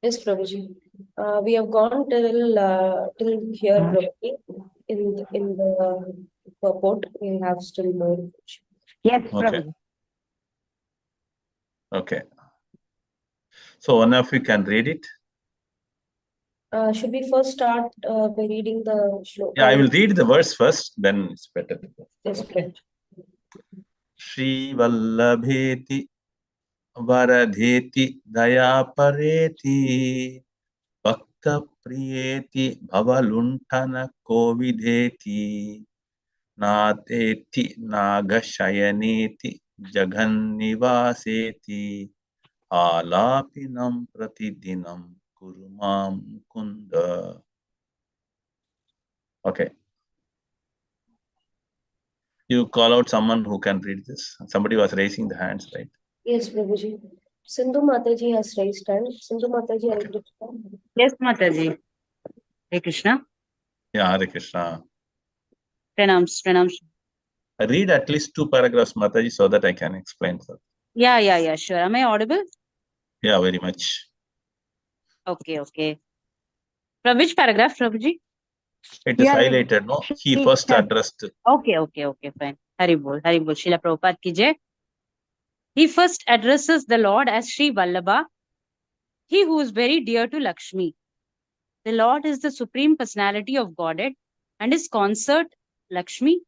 Yes, Prabhuji. We have gone till here, Prabhuji. In the purport, we have still more. Yes, Okay. Prabhuji. Okay. So one of you can read it. Should we first start by reading the shloka? Yeah, I will read the verse first, then it's better. Yes, Okay. Shri Vallabheti Varadheti Dayapareti Bhakta Priyeti Bhavaluntana Kovideti Nateti Nagashayaneti Jagannivaseti Alapinam Pratidinam Kurumam Kunda. Okay. You call out someone who can read this. Somebody was raising the hands, right? Yes, Prabhuji. Sindhu Mataji has raised hand. Sindhu Mataji, Hare Krishna. Yes, Mataji. Hare Krishna. Yeah, Hare Krishna. Pranams, pranams. Read at least 2 paragraphs, Mataji, so that I can explain. Yeah, sure. Am I audible? Yeah, very much. Okay. From which paragraph, Prabhuji? It is highlighted, no? He first addressed. Okay, fine. Haribol, Srila Prabhupada ki jai. He first addresses the Lord as Sri Vallabha, he who is very dear to Lakshmi. The Lord is the supreme personality of Godhead, and his consort, Lakshmi,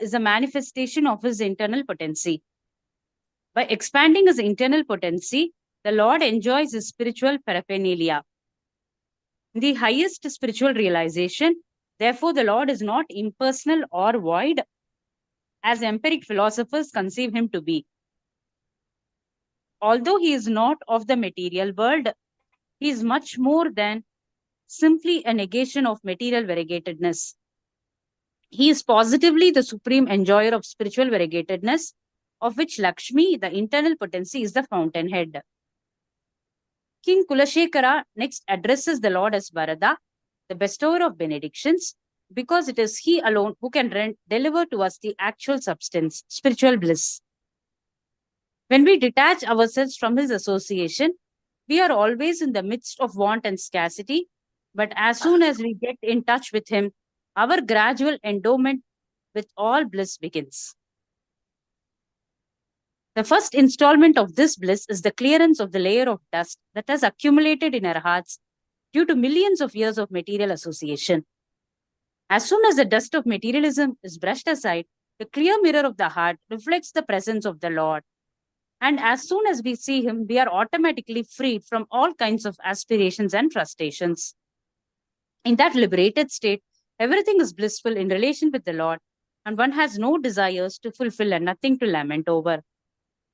is a manifestation of his internal potency. By expanding his internal potency, the Lord enjoys his spiritual paraphernalia. In the highest spiritual realization, therefore, the Lord is not impersonal or void, as empiric philosophers conceive him to be. Although he is not of the material world, he is much more than simply a negation of material variegatedness. He is positively the supreme enjoyer of spiritual variegatedness, of which Lakshmi, the internal potency, is the fountainhead. King Kulashekara next addresses the Lord as Varada, the bestower of benedictions, because it is he alone who can deliver to us the actual substance, spiritual bliss. When we detach ourselves from his association, we are always in the midst of want and scarcity, but as soon as we get in touch with him, our gradual endowment with all bliss begins. The first installment of this bliss is the clearance of the layer of dust that has accumulated in our hearts due to millions of years of material association. As soon as the dust of materialism is brushed aside, the clear mirror of the heart reflects the presence of the Lord. And as soon as we see him, we are automatically freed from all kinds of aspirations and frustrations. In that liberated state, everything is blissful in relation with the Lord, and one has no desires to fulfill and nothing to lament over.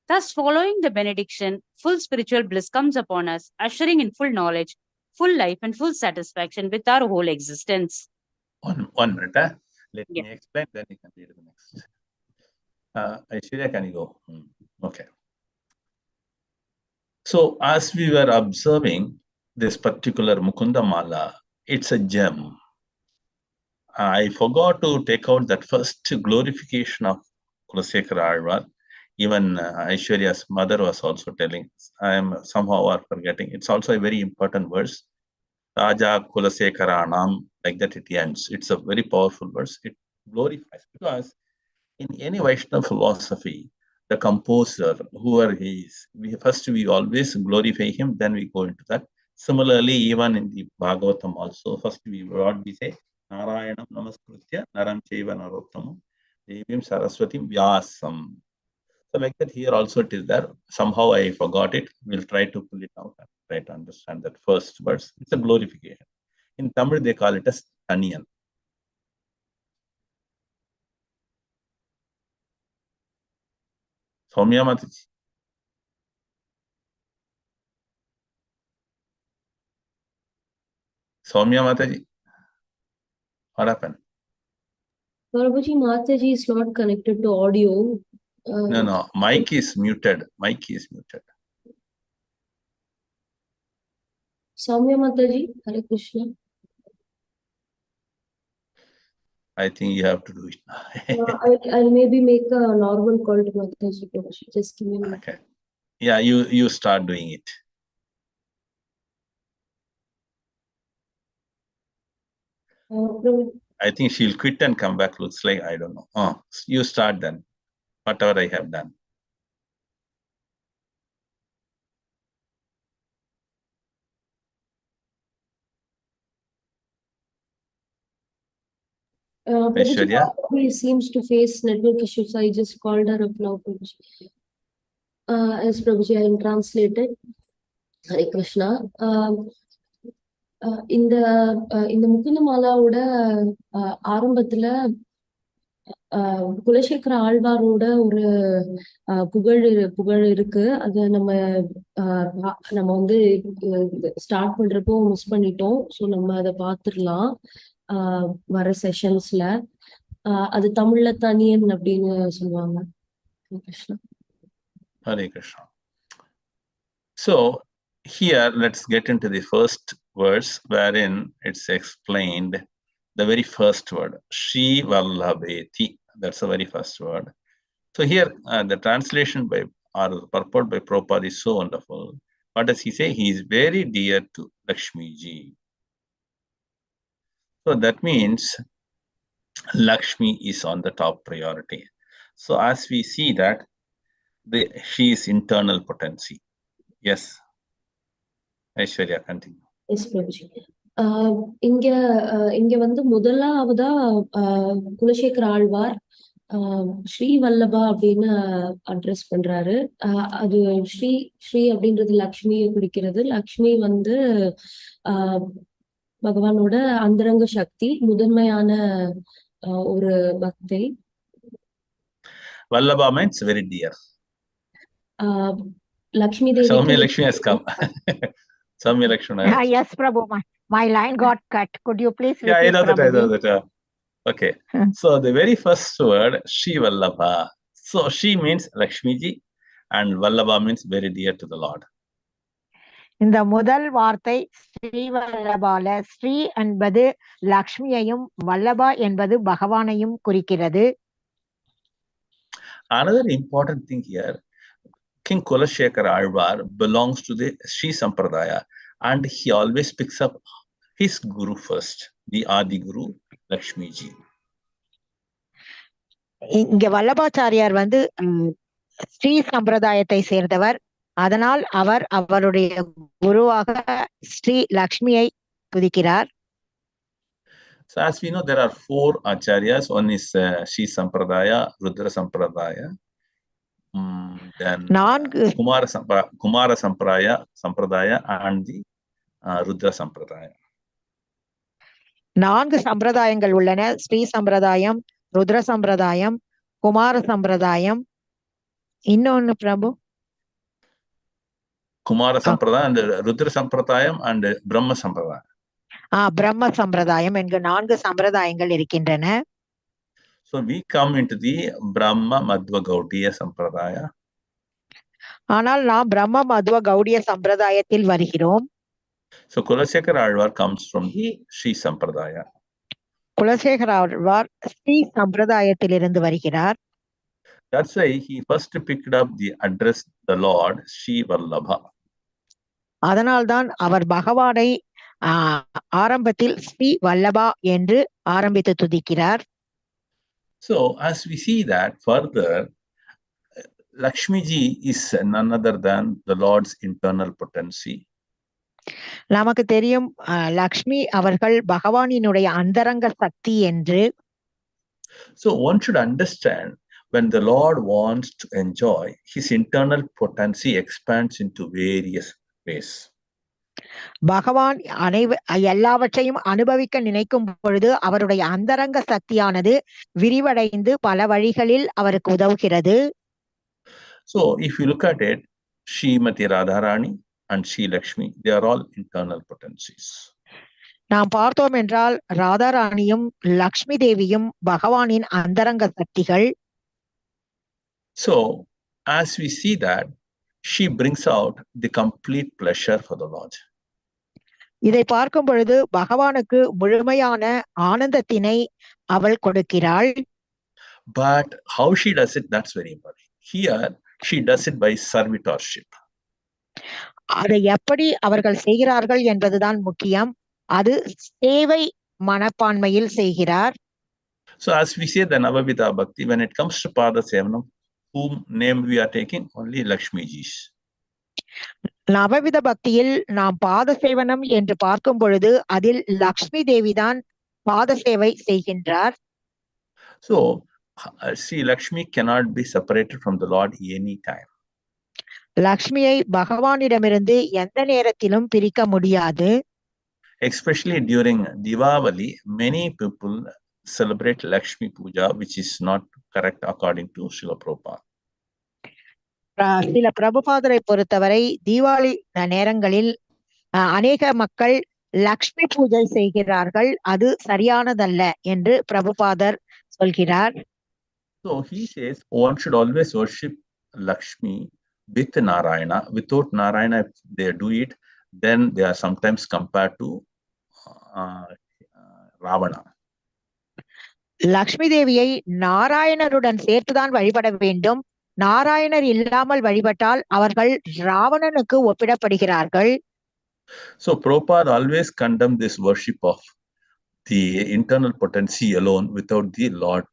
Thus, following the benediction, full spiritual bliss comes upon us, ushering in full knowledge, full life, and full satisfaction with our whole existence. One minute. Let me explain, then you can read the next. Aishwarya, can you go? Okay. So, as we were observing this particular Mukundamala, it's a gem. I forgot to take out that first glorification of Kulasekara Alvar. Even Aishwarya's mother was also telling. I am somehow forgetting. It's also a very important verse. Raja Kulasekaranam, like that it ends. It's a very powerful verse. It glorifies, because in any Vaishnava philosophy, the composer, whoever he is, we always glorify him, then we go into that. Similarly, even in the Bhagavatam also, first we say, Narayanam Namaskritya Naram Chaiva Narottamam Devim Saraswatim Vyasam. So like that here also it is there. Somehow I forgot it. We'll try to pull it out and try to understand that first verse. It's a glorification. In Tamil, they call it as Taniyan. Soumya Mataji. Soumya Mataji. What happened? Prabhuji, Mataji is not connected to audio. No. Mic is muted. Soumya Mataji, Hare Krishna. I think you have to do it. I'll maybe make a normal call to Mataji. Just give me a minute. Okay. Yeah, you start doing it. I think she'll quit and come back. Looks like, I don't know. You start then. Whatever I have done. Prabhuji, Aishwarya? he seems to face network issues. I just called her up now, Prabhuji. As Prabhuji, I am translated. Hare Krishna. இந்த முகுந்தமாலாவோட ஆரம்பத்துல குலசேகர ஆழ்வாரோட ஒரு புகழ் இருக்கு. அது நம்ம வந்து start பண்றப்போ miss பண்ணிட்டோம். ஸோ நம்ம அதை பார்த்துடலாம் வர செஷன்ஸ்ல. அது தமிழ்ல தனியன் அப்படின்னு சொல்லுவாங்க. Krishna. Hare Krishna. So here let's get into the first verse wherein it's explained the very first word, Shri Vallabheti. That's the very first word. So here the translation by or purport by Prabhupada is so wonderful. What does he say? He is very dear to Lakshmi ji. So that means Lakshmi is on the top priority. So as we see that she is internal potency. Yes. Aishwarya, continue. Yes Prabhuji. இங்க வந்து முதலாவதா குலசேகர ஆழ்வார் ஸ்ரீ வல்லபா அப்படின்னு address பண்றாரு. அது ஸ்ரீ அப்படின்றது லக்ஷ்மியை குறிக்கிறது. லக்ஷ்மி வந்து பகவானோட அந்தரங்க சக்தி, முதன்மையான ஒரு பக்தை. Vallabha means very dear. Lakshmi Devi. Soumya Lakshmi has come. Soumya Lakshmi. Yes, Prabhu. My line got cut. Could you please repeat? Yeah, I know that. Okay. So the very first word, Shri Vallabha. So she means Lakshmi ji and Vallabha means very dear to the Lord. இந்த முதல் வார்த்தை ஸ்ரீ வல்லபால ஸ்ரீ என்பது லக்ஷ்மியையும் வல்லபா என்பது பகவானையும் குறிக்கிறது. Another important thing here, King Kulashekara Alvar belongs to the Sri Sampradaya and he always picks up his guru first, the Adi Guru, Lakshmi ji. இங்க வல்லபாச்சாரியார் வந்து ஸ்ரீ சம்பிரதாயத்தை சேர்ந்தவர். அதனால் அவர் அவருடைய குருவாக ஸ்ரீ லக்ஷ்மியை துதிக்கிறார். So as we know, there are 4 acharyas. One is Sri Sampradaya, Rudra Sampradaya, then Kumara Sampradaya and the Rudra Sampradaya. 4 சம்பிரதாயங்கள் உள்ளன. ஸ்ரீ சம்பிரதாயம், ருத்ர சம்பிரதாயம், குமார சம்பிரதாயம், இன்னொன்னு பிரபு Kumara Sampradaya and Rudra Sampradayam and Brahma Sampradaya. பிரம்ம சம்பிரதாயம் என்கிற 4 சம்பிரதாயங்கள் இருக்கின்றன. So we come into the Brahma Madhva Gaudiya Sampradaya. ஆனால் நாம் பிரம்ம மத்வ கௌடிய சம்பிரதாயத்தில் வருகிறோம். So Kulashekara Alvar comes from the Sri Sampradaya. Kulasekara Alvar Sri சம்பிரதாயத்திலிருந்து வருகிறார். That's why he first picked up the address the Lord Shri Vallabha. அதனால்தான் அவர் பகவானை ஆரம்பத்தில் ஸ்ரீ வல்லபா என்று ஆரம்பித்து துதிக்கிறார். So as we see that further, Lakshmi ji is none other than the Lord's internal potency. நமக்கு தெரியும் லக்ஷ்மி அவர்கள் பகவானினுடைய அந்தரங்க சக்தி என்று. So one should understand when the Lord wants to enjoy, his internal potency expands into various ways. பகவான் எல்லாவற்றையும் அனுபவிக்க நினைக்கும் பொழுது அவருடைய அந்தரங்க சக்தியானது விரிவடைந்து பல வழிகளில் அவருக்கு உதவுகிறது. So if you look at it, Srimati Radharani and Sri Lakshmi, they are all internal potencies. நாம் பார்த்தோம் என்றால் ராதாராணியும் லக்ஷ்மி தேவியும் பகவானின் அந்தரங்க சக்திகள். So as we see that, she brings out the complete pleasure for the Lord. இதை பார்க்கும் பொழுது பகவானுக்கு முழுமையான ஆனந்தத்தினை அவள் கொடுக்கிறாள். But how she does it, that's very important. Here she does it by servitorship. அதை எப்படி அவர்கள் செய்கிறார்கள் என்பதுதான் முக்கியம். அது சேவை மனப்பான்மையில் செய்கிறார். So as we say the Navavida Bhakti, when it comes to Pada Sevanam, whom name we are taking? Only Lakshmi Ji's. நவவித பக்தியில் நாம் பாத சேவனம் என்று பார்க்கும் பொழுது அதில் லக்ஷ்மி தேவிதான் பாத சேவை செய்கின்றார். So see, Lakshmi cannot be separated from the Lord any time. லக்ஷ்மியை பகவானிடமிருந்து எந்த நேரத்திலும் பிரிக்க முடியாது. Especially during Diwali, many people celebrate Lakshmi Puja, which is not correct according to Srila Prabhupada. சில பிரபுபாதரை பொறுத்தவரை தீபாவளி நேரங்களில் அநேக மக்கள் லக்ஷ்மி பூஜை செய்கிறார்கள். அது சரியானதல்ல என்று பிரபுபாதர் சொல்கிறார். So he says one should always worship Lakshmi with Narayana. Without Narayana, if they do it, then they are sometimes compared to Ravana. Lakshmi தேவியை நாராயணருடன் சேர்த்துதான் வழிபட வேண்டும். நாராயணர் இல்லாமல் வழிபட்டால் அவர்கள் ராவணனுக்கு ஒப்பிடப்படுகிறார்கள். So Prabhupada always condemned this worship of the internal potency alone without the Lord.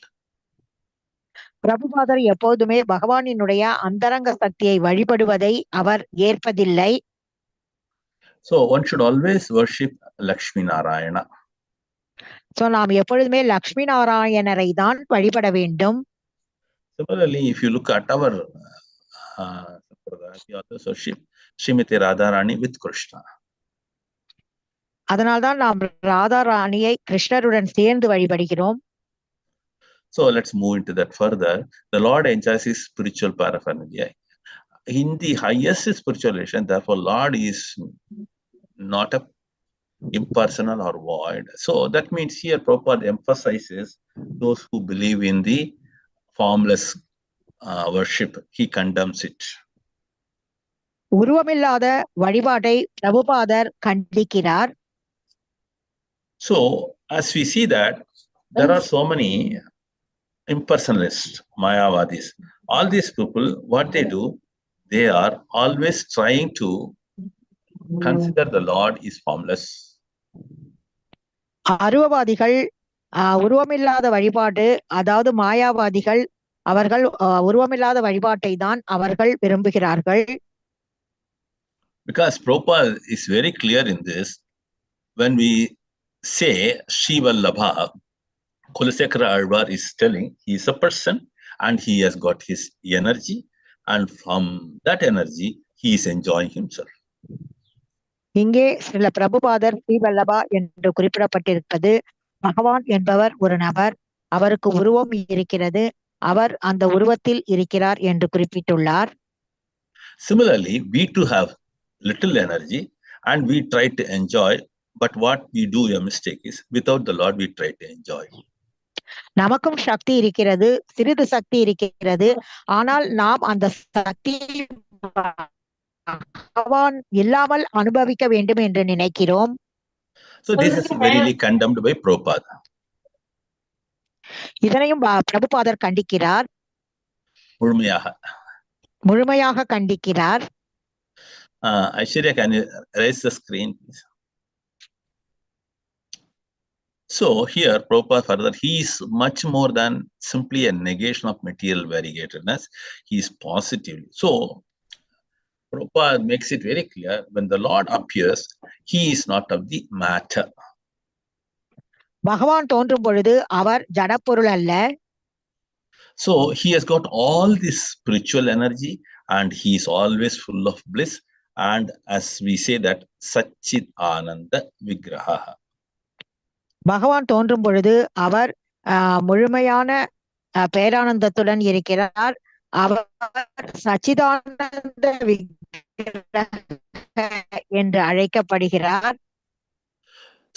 பிரபுபாதர் எப்போதுமே பகவானினுடைய அந்தரங்க சக்தியை வழிபடுவதை அவர் ஏற்பதில்லை. So one should always worship Lakshmi Narayana. So நாம் எப்பொழுதுமே லக்ஷ்மி நாராயணரை தான் வழிபட வேண்டும். Similarly, if you look at our we also worship Srimati Radharani with Krishna. அதனால்தான் நாம் ராதாராணியை கிருஷ்ணருடன் சேர்ந்து வழிபடுகிறோம். So let's move into that further. The Lord enjoys his spiritual paraphernalia. In the highest spiritualization, therefore, Lord is not a impersonal or void. So that means here Prabhupada emphasizes those who believe in the formless worship. He condemns it. உருவமில்லாத வழிபாட்டை பிரபுபாதர் கண்டிக்கிறார். So as we see that there are so many impersonalists, Mayavadis. All these people, what they do, they are always trying to consider the Lord is formless. அருவவாதிகள் உருவமில்லாத வழிபாடு, அதாவது மாயாவாதிகள், அவர்கள் உருவமில்லாத வழிபாட்டை தான் அவர்கள் விரும்புகிறார்கள். Because Prabhupada is very clear in this. When we say Shivallabha, Kulasekara Alvar is telling he is a person and he has got his energy, and from that energy he is enjoying himself. இங்கே சில பிரபுபாதர் ஸ்ரீவல்லபா என்று குறிப்பிடப்பட்டிருப்பது, பகவான் என்பவர் ஒரு நபர், அவருக்கு உருவம் இருக்கிறது, அவர் அந்த உருவத்தில் இருக்கிறார் என்று குறிப்பிட்டுள்ளார். Similarly, we too have little energy and we try to enjoy, but what we do a mistake is without the Lord we try to enjoy. நமக்கும் சக்தி இருக்கிறது, சிறிது சக்தி இருக்கிறது, ஆனால் நாம் அந்த சக்தி பகவான் இல்லாமல் அனுபவிக்க வேண்டும் என்று நினைக்கிறோம். So this is very condemned by Prabhupada. இதனையும் பிரபுபாதர் கண்டிக்கிறார், முழுமையாக கண்டிக்கிறார். Aishwarya, can you raise the screen, please? So here, Prabhupada further, he is much more than simply a negation of material variegatedness. He is positively. So Prabhupada makes it very clear, when the Lord appears, he is not of the matter. பகவான் தோன்றும் பொழுது அவர் ஜடப்பொருள் அல்ல. So he has got all this spiritual energy and he is always full of bliss. And as we say that, Satchit Ananda Vigraha. பகவான் தோன்றும் பொழுது அவர் முழுமையான பேரானந்தத்துடன் இருக்கிறார். அவர் சச்சிதானந்த என்று அழைக்கப்படுகிறார்.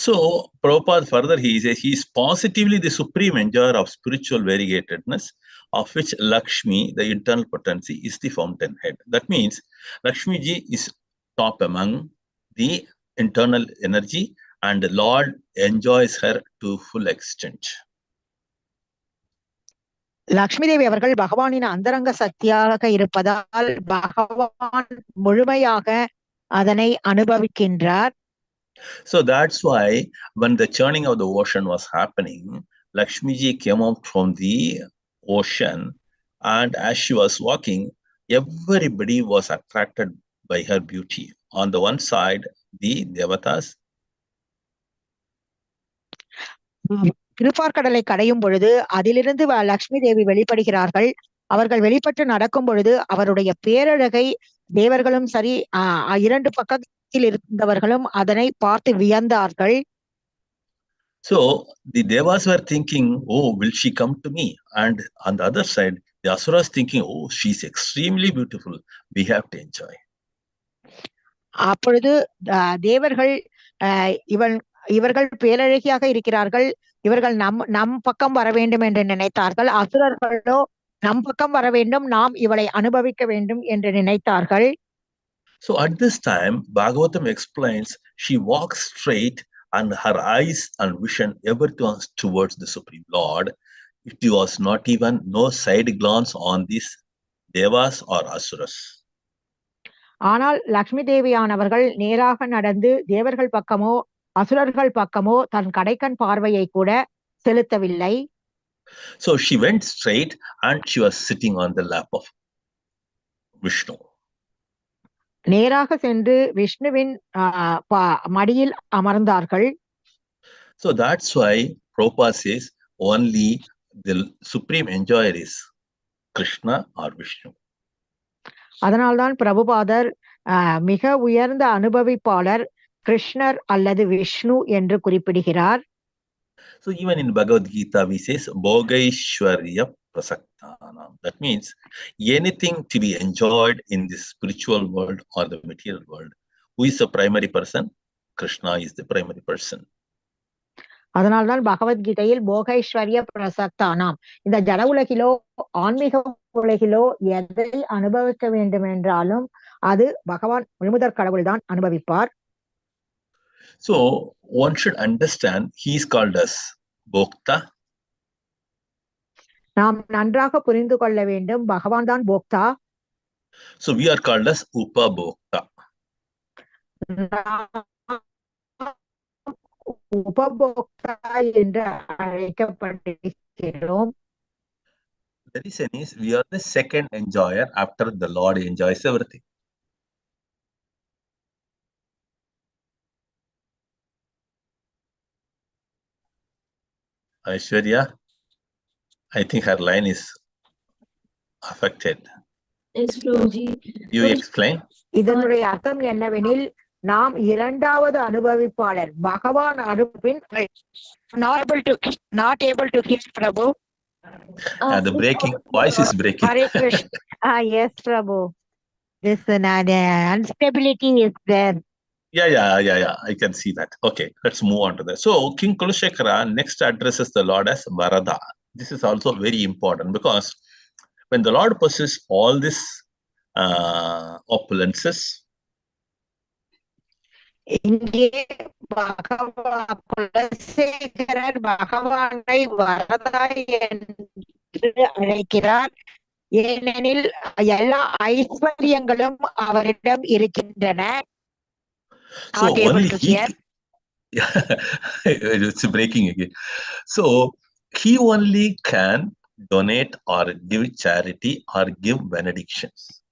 So Prabhupada further he says he is positively the supreme enjoyer of spiritual variegatedness, of which Lakshmi, the internal potency, is the fountainhead. That means Lakshmi ji is top among the internal energy and the Lord enjoys her to full extent. Lakshmi Devi அவர்கள் பகவானின் அந்தரங்க சக்தியாக இருப்பதால் பகவான் முழுமையாக அதனை அனுபவிக்கின்றார். So that's why when the churning of the ocean was happening, Lakshmi ji came out from the ocean, and as she was walking, everybody was attracted by her beauty. On the one side, the devatas. திருப்பார்கடலை கடையும் பொழுது அதிலிருந்து லக்ஷ்மி தேவி வெளிப்படுகிறார்கள். அவர்கள் வெளிப்பட்டு நடக்கும் பொழுது அவருடைய பேரழகை தேவர்களும் சரி, இரண்டு பக்கத்தில் இருந்தவர்களும் அதனை பார்த்து வியந்தார்கள். So the devas were thinking, oh, will she come to me? And on the other side, the asuras thinking, oh, she's extremely beautiful. We have to enjoy. அப்பொழுது தேவர்கள் இவர்கள் பேரழகியாக இருக்கிறார்கள், இவர்கள் நம் பக்கம் வர வேண்டும் என்று நினைத்தார்கள். அசுரர்களோ நம் பக்கம் வர வேண்டும், நாம் இவளை அனுபவிக்க வேண்டும் என்று நினைத்தார்கள். So at this time, Bhagavatam explains, she walks straight and her eyes and vision ever turns towards the Supreme Lord. It was not even no side glance on these devas or asuras. ஆனால் லக்ஷ்மி தேவியானவர்கள் நேராக நடந்து தேவர்கள் பக்கமோ அசுரர்கள் பக்கமோ தன் கடைக்கண் பார்வையை கூட செலுத்தவில்லை. So she went straight and she was sitting on the lap of Vishnu. நேராக சென்று விஷ்ணுவின் மடியில் அமர்ந்தார்கள். So that's why Prabhupada says only the supreme enjoyer is Krishna or Vishnu. அதனால்தான் பிரபுபாதர் மிக உயர்ந்த அனுபவிப்பாளர் கிருஷ்ணர் அல்லது விஷ்ணு என்று குறிப்பிடுகிறார். So even in Bhagavad Gita we says Bhogaishwarya Prasaktanam. That means anything to be enjoyed in this spiritual world or the material world. Who is the primary person? Krishna is the primary person. அதனால்தான் பகவத்கீதையில் போகைஸ்வர்ய பிரசக்தானாம், இந்த ஜட உலகிலோ ஆன்மீக உலகிலோ எதை அனுபவிக்க வேண்டும் என்றாலும் அது பகவான் முழுமுதற் கடவுள் தான் அனுபவிப்பார். So one should understand he is called as Bhokta. நாம் நன்றாக புரிந்து கொள்ள வேண்டும், பகவான் தான் போக்தா. So we are called as Upabhokta. உபபோக்தா என்று அழைக்கப்படுகிறோம். The reason is we are the second enjoyer after the Lord enjoys everything. Aishwarya, I think her line is affected. Yes, Prabhuji. You explain? இதனுடைய அர்த்தம் என்னவெனில், நாம் இரண்டாவது அனுபவிப்பாளர் பகவான் அனுப்பின் not able to hear Prabhu. The breaking voice is breaking. Hare Krishna. Yes, Prabhu. This instability is there. Yeah. I can see that. Okay, let's move on to that. So King Kulashekara next addresses the Lord as Varada. This is also very important because when the Lord possesses all these opulences, இங்கே குலசேகரர் பகவானை வரதா என்று அழைக்கிறார். ஏனெனில் எல்லா ஐஸ்வர்யங்களும் அவரிடம் இருக்கின்றன. so only it's breaking again. So he only can donate or give charity or give benedictions.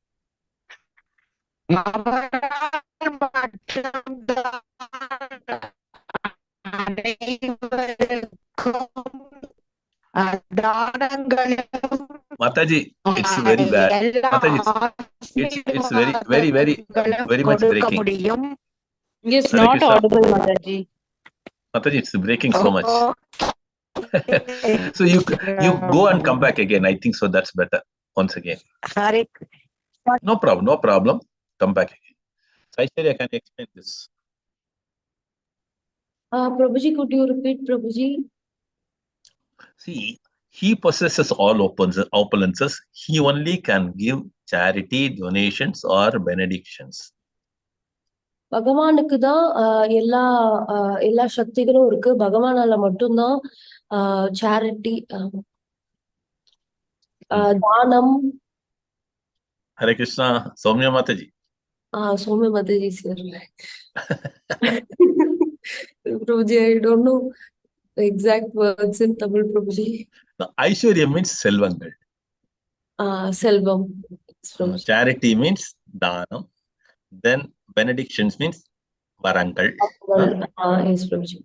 Mataji, it's very bad. Mataji, it's very much breaking. Yes, not audible, Mataji. Mataji, it's breaking so much. So you go and come back again. I think so. That's better. Once again. No problem. Come back again. Aishwarya, can you explain this? Prabhuji, could you repeat, Prabhuji? See, he possesses all opulences. He only can give charity, donations, or benedictions. பகவானுக்கு தான் எல்லா சக்திகளும் இருக்கு. பகவானால மட்டும்தான் charity, தானம். Hare Krishna, Soumya Mataji. Soumya Mataji sir. Prabhuji, I don't know the exact words in Tamil, Prabhuji. No, Aishwarya means selvangal. Selvam. Prabhuji. Charity means danam. Then benedictions means varangal. Yes, Prabhuji.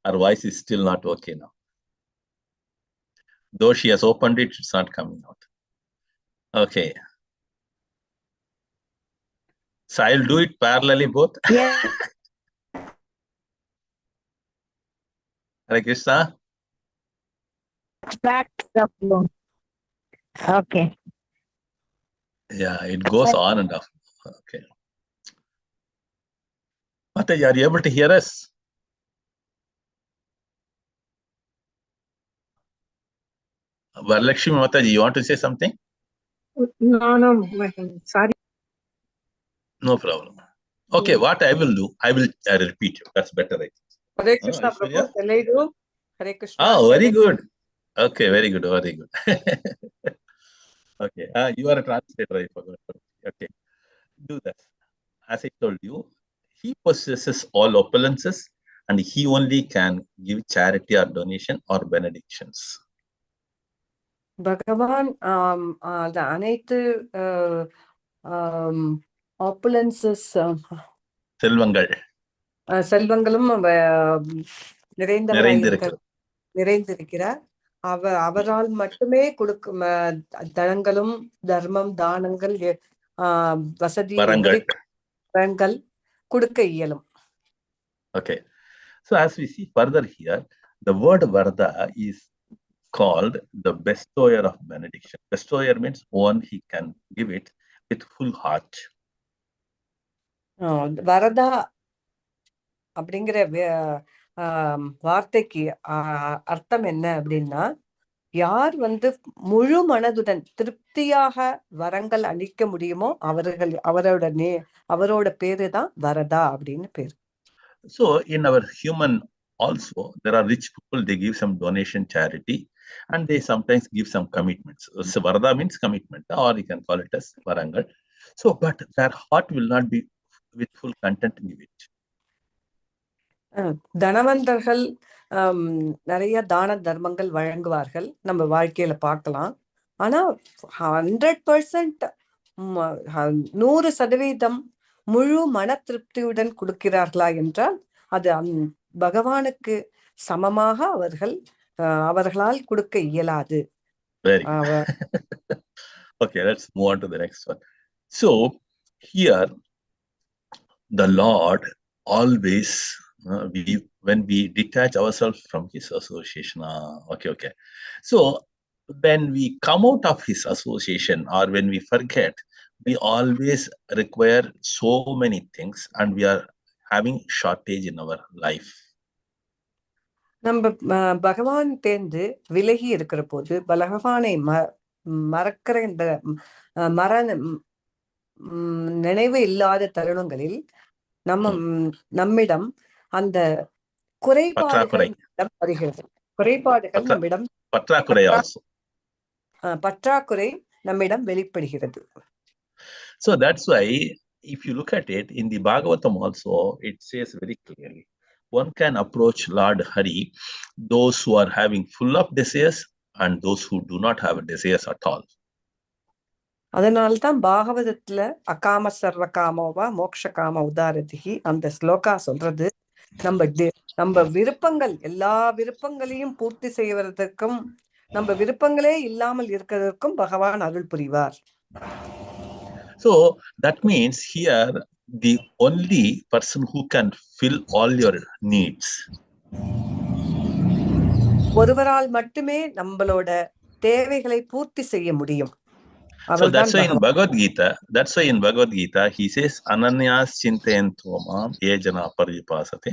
Her voice is still not okay now. Though she has opened it, it's not coming out. Okay. So I'll do it parallelly both. Yes. Hare Krishna. Back to the floor. Okay. Yeah, it goes on and off. Okay. Mataji, are you able to hear us? Varalakshmi Mataji, you want to say something? No, sorry. No problem. Okay, what I will do, I will repeat you. That's better, I think. Hare Krishna, Aishwarya? Prabhu. Telaidu. Hare Krishna. Oh, very good. Okay, very good, very good. Okay, you are a translator, I forgot. Okay, do that. As I told you, he possesses all opulences and he only can give charity or donation or benedictions. Bhagavan, the அனைத்து opulences செல்வங்கள் செல்வங்களும் நிறைந்திருக்கிறார். அவரால் மட்டுமே கொடுக்கும் தனங்களும் தர்மம் தானங்கள் வசதி வரங்கள் கொடுக்க இயலும். Okay, so as we see further here, the word Varda is called the bestower of benediction. Bestower means one he can give it with full heart. வரதா அப்படிங்கிற வார்த்தைக்கு அர்த்தம் என்ன அப்படின்னா, யார் முழு மனதுடன் திருப்தியாக வரங்கள் அளிக்க முடியுமோ அவரோட பேரு தான் வரதா அப்படின்னு பேரு. So in our human also, there are rich people, they give some donation charity and they sometimes give some commitments. So Varada means commitment, or you can call it as Varangal. So, but their heart will not be with full content to give it. தனவந்தர்கள் நிறைய தான தர்மங்கள் வழங்குவார்கள், நம்ம வாழ்க்கையில பார்க்கலாம். ஆனா 100% 100% முழு மன திருப்தியுடன் கொடுக்கிறார்களா என்றால் அது பகவானுக்கு சமமாக அவர்களால் கொடுக்க இயலாது. Okay, let's move on to the next one. So here the Lord always when we detach ourselves from his association, okay. So when we come out of his association or when we forget, we always require so many things and we are having shortage in our life. நம்ம பகவான் தேர்ந்து விலகி இருக்கிற போது பகவானை மறக்கிற இந்த நினைவு இல்லாத தருணங்களில் நம்மிடம் அந்த குறைபாடுகள் வருகிறது. குறைபாடுகள் நம்மிடம் பற்றாக்குறை நம்மிடம் வெளிப்படுகிறது. So that's why if you look at it in the Bhagavatam also, it says very clearly, one can approach Lord Hari, those who are having full of desires and those who do not have desires at all. அதனால்தான் பாகவதத்துல அகாம சர்வ காமோவா மோக்ஷ காம உதாரதிகி அந்த ஸ்லோகா சொல்றது, நம்ம விருப்பங்கள் எல்லா விருப்பங்களையும் பூர்த்தி செய்வதற்கும் நம்ம விருப்பங்களே இல்லாமல் இருக்கிறதற்கும் பகவான் அருள் புரிவார். So that means here the only person who can fill all your needs, ஒருவரால் மட்டுமே நம்மளோட தேவைகளை பூர்த்தி செய்ய முடியும். So that's why in Bhagavad Gita he says ananyas chintayanto mam ye jana paripasate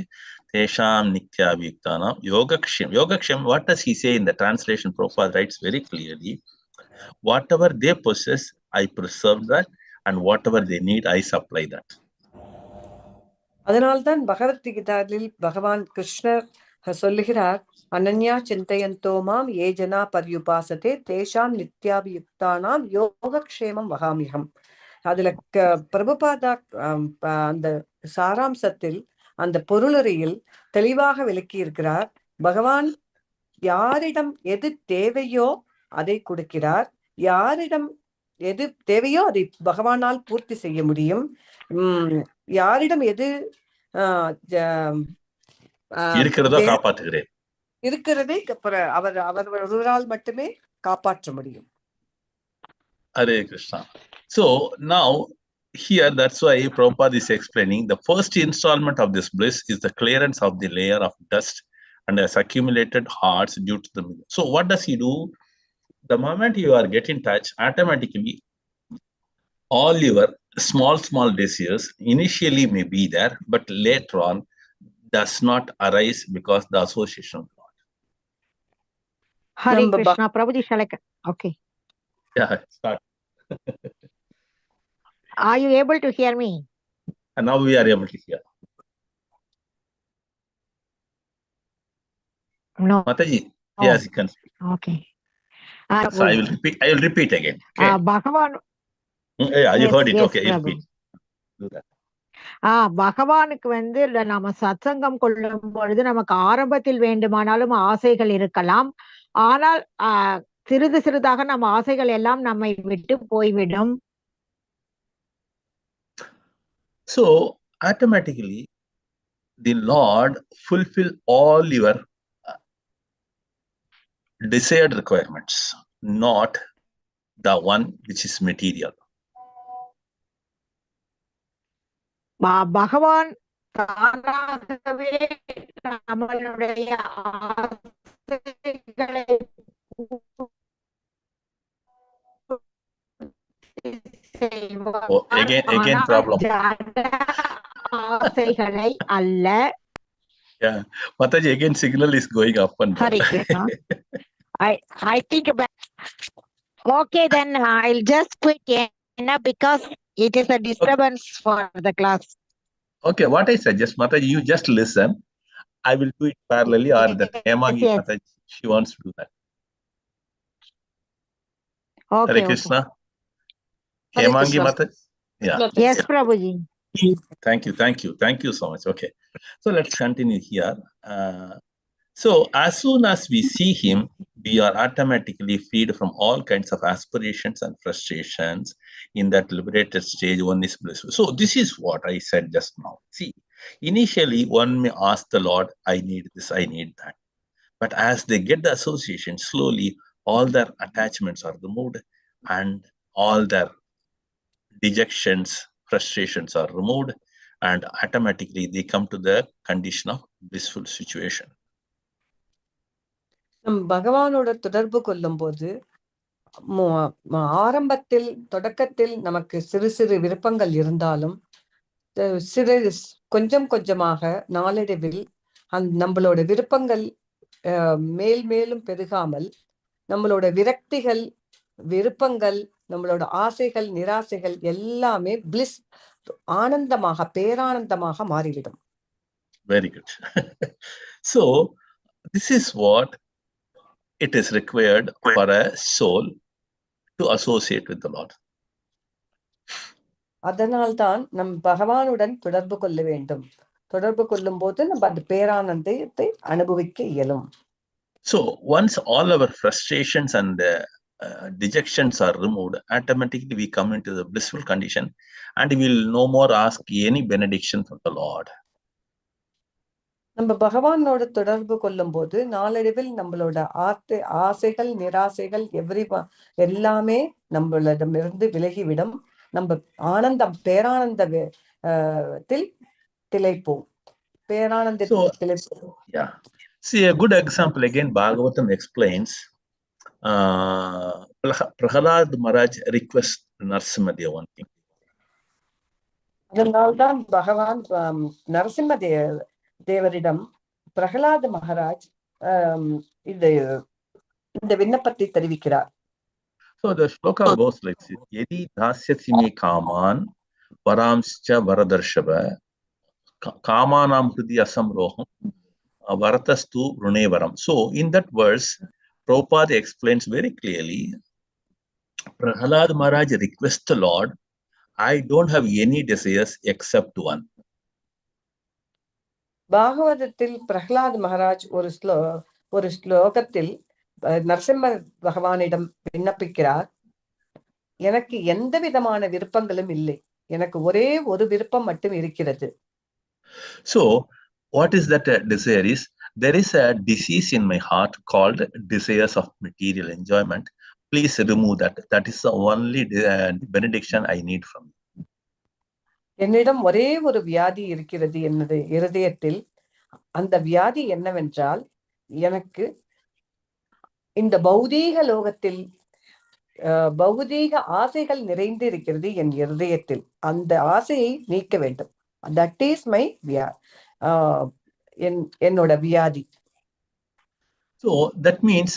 tesham nityabhiktanam yogaksham. What does he say in the translation? Prabhupada writes very clearly, whatever they possess I preserve that and whatever they need I supply that. அதனால்தான் பகவத்கீதாவில் பகவான் கிருஷ்ணர் சொல்லுகிறார், அனன்யா சிந்தையந்தோ மாம் ஏ ஜனா பர்யுபாசதே தேஷாம் நித்யாபியுக்தானாம் யோகக்ஷேமம் வகாமியம். அதுல பிரபுபாதா அந்த சாராம்சத்தில் அந்த பொருளுரையில் தெளிவாக விளக்கி இருக்கிறார். பகவான் யாரிடம் எது தேவையோ அதை கொடுக்கிறார். யாரிடம் எது தேவையோ அதை பகவானால் பூர்த்தி செய்ய முடியும். யாரிடம் எது இருக்கிறதோ காப்பாற்றுகிறேன், இருக்கிறதை அவர் ஒருவரால் மட்டுமே காப்பாற்ற முடியும். Hare Krishna. So now here, that's why Prabhupada is explaining the first installment of this bliss is the clearance of the layer of dust and has accumulated hearts due to the. So what does he do? The moment you are get in touch, automatically all your small desires initially may be there, but later on does not arise because the association of God. Hare Krishna. Prabhuji, shall I? Okay. Yeah, start. Are you able to hear me? And now we are able to hear. No. Mataji, Oh. yes, you can speak. Okay. So I will repeat again. Okay. Bhagavan. Yeah, you Yes, heard it. yes, Okay, you Prabhu. repeat. Do that. பகவானுக்கு வந்து நம்ம சத்சங்கம் கொள்ளும் பொழுது நமக்கு ஆரம்பத்தில் வேண்டுமானாலும் ஆசைகள் இருக்கலாம். ஆனால் சிறிது சிறிதாக நம்ம ஆசைகள் எல்லாம் நம்மை விட்டு போய்விடும். So automatically the Lord fulfill all your desired requirements, not the one which is material. பகவான் தானாகவே நம்மளுடைய ஆசைகளை again problem. ஆசைகளை அல்ல. Yeah, Mataji, again signal is going up and down. I think okay, then I'll just quit because it is a disturbance for the class. Okay, what I suggest, Mataji, you just listen. I will do it parallelly, or that Hemangi Mataji, she wants to do that. Okay. Hare Krishna. Hemangi Mataji. Yeah. Yes, Prabhuji. Thank you so much. Okay, so let's continue here. So as soon as we see him, we are automatically freed from all kinds of aspirations and frustrations. In that liberated stage, one is blissful. So this is what I said just now. See, initially one may ask the Lord, I need this, I need that. But as they get the association, slowly all their attachments are removed and all their dejections, frustrations are removed, and automatically they come to the condition of blissful situation. பகவானோட தொடர்பு கொள்ளும் போது ஆரம்பத்தில் தொடக்கத்தில் நமக்கு சிறு சிறு விருப்பங்கள் இருந்தாலும் கொஞ்சம் கொஞ்சமாக நாளடைவில் நம்மளோட விருப்பங்கள் மேலும் பெருகாமல் நம்மளோட விரக்திகள், விருப்பங்கள், நம்மளோட ஆசைகள், நிராசைகள் எல்லாமே பிளிஸ், ஆனந்தமாக, பேரானந்தமாக மாறிவிடும். Very good. So this is what it is required for a soul to associate with the Lord. அதனால்தான் நம் பகவானுடன் தொடர்பு கொள்ள வேண்டும். தொடர்பு கொள்ளும் போது நம்ம அந்த பேரானந்தத்தை அனுபவிக்க இயலும். So once all our frustrations and dejections are removed, automatically we come into the blissful condition and we will no more ask any benediction from the Lord. நம்ம பகவானோட தொடர்பு கொள்ளும் போது நாளடைவில் நம்மளோட ஆசைகள், நிராசைகள் எல்லாமே நம்மளிடமிருந்து விலகிவிடும். நம்ம ஆனந்தம், பேரானந்தத்தில் திளைப்போம். பேரானந்தத்தில் திளைப்போம். Yeah. See, a good example again, Bhagavatam explains, Prahalad Maharaj requests Narasimha one thing. அதனால்தான் பகவான் நரசிம்ம தேவரிடம் பிரகலாத மகாராஜ் இந்த விண்ணப்பத்தை தெரிவிக்கிறார். So the shloka goes like this: Yedi dasyasi me kaman varamscha varadarshava kamanam hridi asamroham varatastu runevaram. So in that verse, Prabhupada explains very clearly, Prahalad Maharaj requests the Lord, I don't have any desires except one. பாகவதத்தில் பிரஹ்லாத் மகாராஜ் ஒரு ஸ்லோகத்தில் நரசிம்ம பகவானிடம் விண்ணப்பிக்கிறார், எனக்கு எந்த விதமான விருப்பங்களும் இல்லை, எனக்கு ஒரே ஒரு விருப்பம் மட்டும் இருக்கிறது. So what is that desire is, there is a disease in my heart called desires of material enjoyment. Please remove that. That is the only benediction I need from you. என்னிடம் ஒரே ஒரு வியாதி இருக்கிறது என்னது இருதயத்தில். அந்த வியாதி என்னவென்றால், எனக்கு இந்த பௌதீக லோகத்தில் பௌதீக ஆசைகள் நிறைந்து இருக்கிறது என் இருதயத்தில். அந்த ஆசையை நீக்க வேண்டும். தட் இஸ் மை என்னோட வியாதி. So that means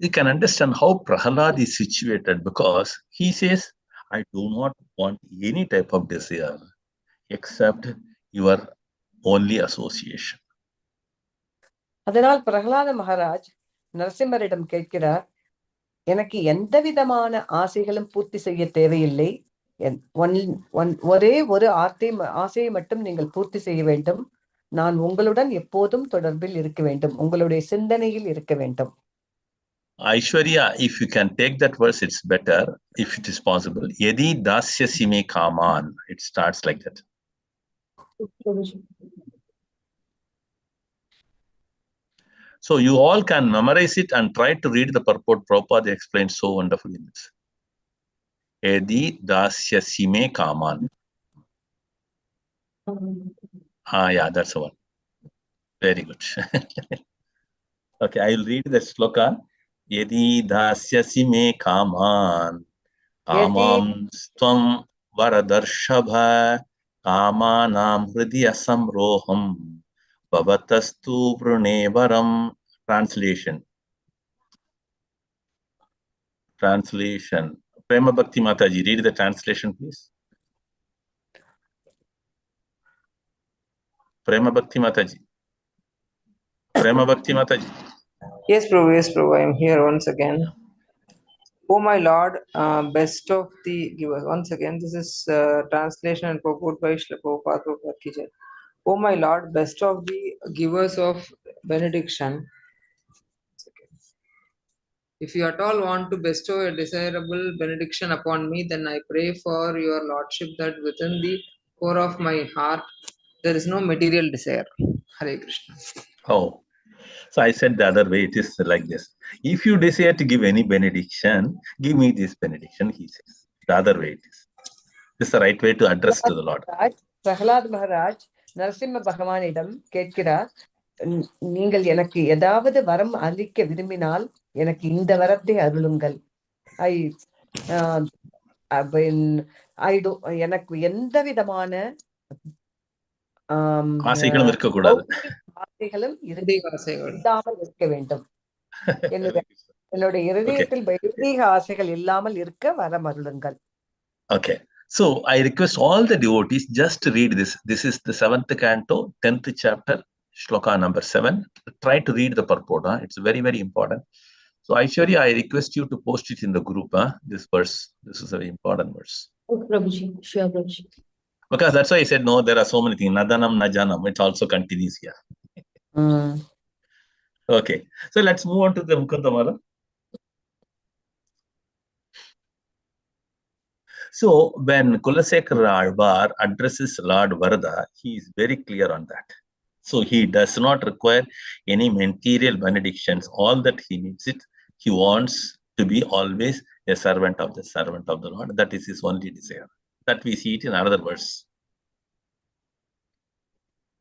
you can understand how Prahlad is situated, because he says, I do not want any type of desire except your only association. அதனால் பிரகலாத மகாராஜ் நரசிம்மரிடம் கேட்கிறார், எனக்கு எந்த விதமான ஆசைகளும் பூர்த்தி செய்ய தேவையில்லை, ஒரே ஒரு ஆசையை மட்டும் நீங்கள் பூர்த்தி செய்ய வேண்டும். நான் உங்களுடன் எப்போதும் தொடர்பில் இருக்க வேண்டும், உங்களுடைய சிந்தனையில் இருக்க வேண்டும். Aishwarya, if you can take that verse, it's better, if it is possible. Yadi dasyasi me kaman. It starts like that. So you all can memorize it and try to read the purport. Prabhupada explained so wonderfully in this. Yadi dasyasi me kaman. Yeah, that's the one. Very good. Okay, I will read the sloka. Yadi dasyasi me kaman, kamam stvam varadarshava, kamanam hridya samroham, bhavatastu prunevaram. Translation. Prema Bhakti Mataji, read the translation, please. Prema Bhakti Mataji. Prema Bhakti Mataji. Yes, Prabhu, I am here once again. Oh my Lord, best of the givers. Once again, this is translation and purport by Srila Prabhupada ki jai. Oh my Lord, best of the givers of benediction. If you at all want to bestow a desirable benediction upon me, then I pray for your Lordship that within the core of my heart there is no material desire. Hare Krishna. Oh, so I said the other way, it is like this. If you desire to give any benediction, give me this benediction, he says. The other way it is. This is the right way to address to the Lord. Pralhad Maharaj Narasimha பகவானிடம் கேட்கிறார், நீங்கள் எனக்கு ஏதாவது வரம் அளிக்க விரும்பினால் எனக்கு இந்த வரத்தை அருளுங்கள். எனக்கு எந்த விதமான ஆசைகளும் இருக்கக்கூடாது, ஆசைகளும் இல்லாமல் இருக்க வேண்டும். என்னுடைய இருதயத்தில் பௌதீக ஆசைகள் இல்லாமல் இருக்க வரம் அருளுங்கள். Okay, so I request all the devotees just to read this. This is the 7th canto, 10th chapter, shloka number 7. Try to read the purport. It's very, very important. So Aishwarya, I request you to post it in the group. This verse, this is a very important verse. Okay, Prabhuji. Sure, Prabhuji. Because that's why I said, no, there are so many things. Nadanam, najanam, it also continues here. Okay, so let's move on to the Mukundamala. So when Kulasekara Alvar addresses Lord Varada, he is very clear on that. So he does not require any material benedictions. All that he needs it, he wants to be always a servant of the Lord. That is his only desire. That we see it in another verse.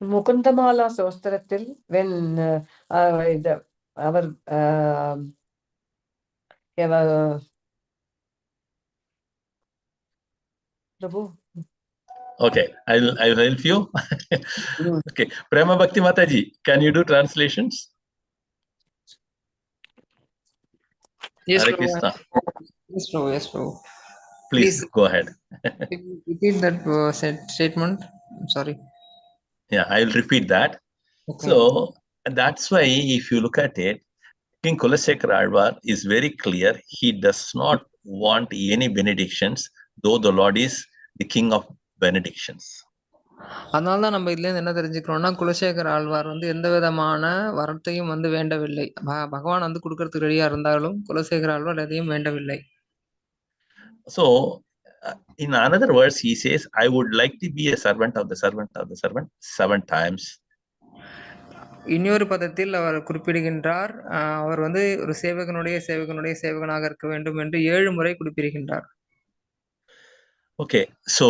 Mukundamala Stotratil, when Prabhu. Okay, I'll help you. Okay, Prema Bhakti Mataji, can you do translations? Yes, Hare Prabhu. Krishna. Yes, Prabhu. Yes, Prabhu. Please go ahead. Repeat that statement. I'm sorry. Yeah, I'll repeat that. Okay. So that's why if you look at it, King Kulasekara Alvar is very clear. He does not want any benedictions, though the Lord is the King of benedictions. அதனால தான் நம்ம இதுல இருந்து என்ன தெரிஞ்சுக்கிறோம்னா, குலசேகர ஆழ்வார் வந்து எந்த விதமான வரத்தையும் வந்து வேண்டவில்லை. பகவான் வந்து கொடுக்கறதுக்கு ரெடியா இருந்தாலும் குலசேகர ஆழ்வார் எதையும் வேண்டவில்லை. So, in another words, he says, I would like to be a servant of the servant of the servant 7 times. இன்னொரு பதத்தில் அவர் குறிப்பிடுகின்றார், அவர் வந்து ஒரு சேவகனுடைய சேவகனுடைய சேவகனாக இருக்க வேண்டும் என்று 7 முறை குறிப்பிடுகின்றார். Okay, so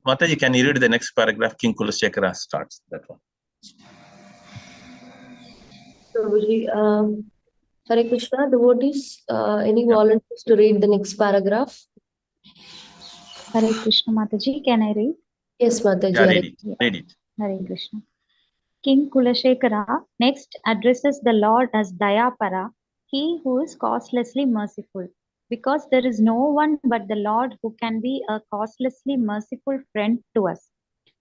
Mataji, can you read the next paragraph? King Kulasekara starts that one. Prabhuji, Hare Krishna, devotees, any volunteers to read the next paragraph? Hare Krishna Mataji, can I read? Yes, Mataji. Yeah, read it. Read it. Hare Krishna. King Kulashekara next addresses the Lord as Dayapara, he who is causelessly merciful, because there is no one but the Lord who can be a causelessly merciful friend to us.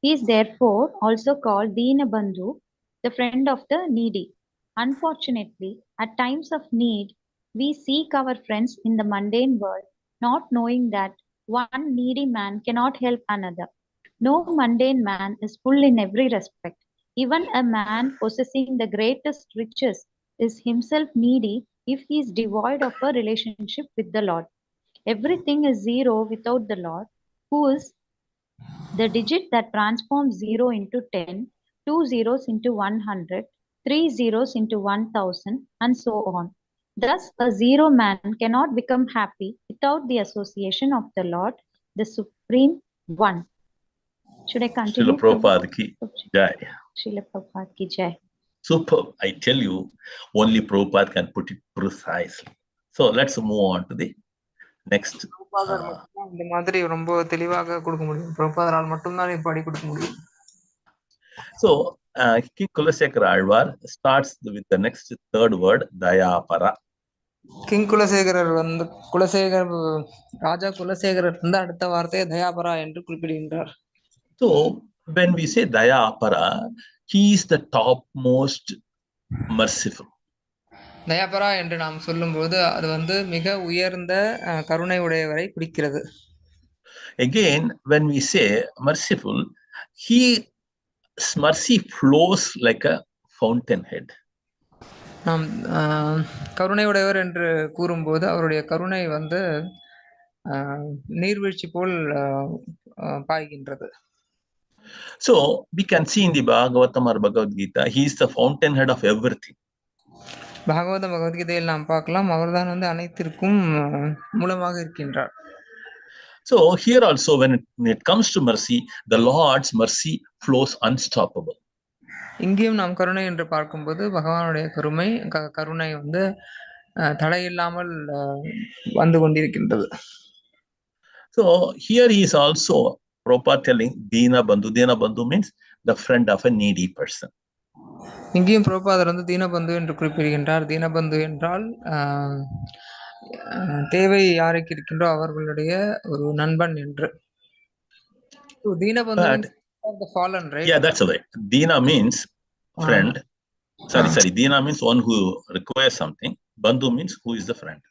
He is therefore also called Deenabandhu, the friend of the needy. Unfortunately, at times of need, we seek our friends in the mundane world, not knowing that one needy man cannot help another. No mundane man is full in every respect. Even a man possessing the greatest riches is himself needy if he is devoid of a relationship with the Lord. Everything is zero without the Lord, who is the digit that transforms 0 into 10, 2 zeros into 100, 3 zeros into 1000, and so on. Thus, a zero man cannot become happy without the association of the Lord, the Supreme One. Should I continue? Srila Prabhupada ki jai. Srila Prabhupada ki jai. Superb. I tell you, only Prabhupada can put it precisely. So let's move on to the next. இந்த மாதிரி ரொம்ப தெளிவாக கொடுக்க முடியும். பிரபுபாதரால் மட்டும்தான் இப்படி கொடுக்க முடியும். So, King Kulasekara Alvar starts with the next third word, Dayapara. King Kulasekarar வந்து ராஜா குலசேகரர் வந்து அடுத்த வார்த்தையை தயாபரா என்று குறிப்பிடுகின்றார். So, when we say Dayapara, he is the topmost merciful. தயாபரா என்று நாம் சொல்லும்போது அது வந்து மிக உயர்ந்த கருணை உடையவரை குறிக்கிறது. Again, when we say merciful, his mercy flows like a fountainhead. நாம் கருணை உடையவர் என்று கூறும்போது அவருடைய கருணை வந்து நீர்வீழ்ச்சி போல் பாய்கின்றது. So we can see in the Bhagavatam or Bhagavad Gita, he is the fountainhead of everything. Bhagavatam பகவத்கீதையில் நாம் பார்க்கலாம், அவர்தான் வந்து அனைத்திற்கும் மூலமாக இருக்கின்றார். So here also, when it comes to mercy, the Lord's mercy flows unstoppable. இங்கேயும் நாம் கருணை என்று பார்க்கும்போது பகவானுடைய கருணை வந்து தடையில்லாமல் வந்து கொண்டிருக்கின்றது. So here he is also Prabhupada telling Deenabandhu. Deenabandhu means the friend of a needy person. இங்கேயும் பிரபுபாதர் வந்து தீனபந்து என்று குறிப்பிடுகின்றார். தீனபந்து என்றால் தேவை யாருக்கு இருக்கின்றோ அவர்களுடைய ஒரு நண்பன் என்று. Deenabandhu means the fallen, right? Yeah, that's right. Deena means friend. Sorry. Deena means one who requires something. Bandhu means who is the friend.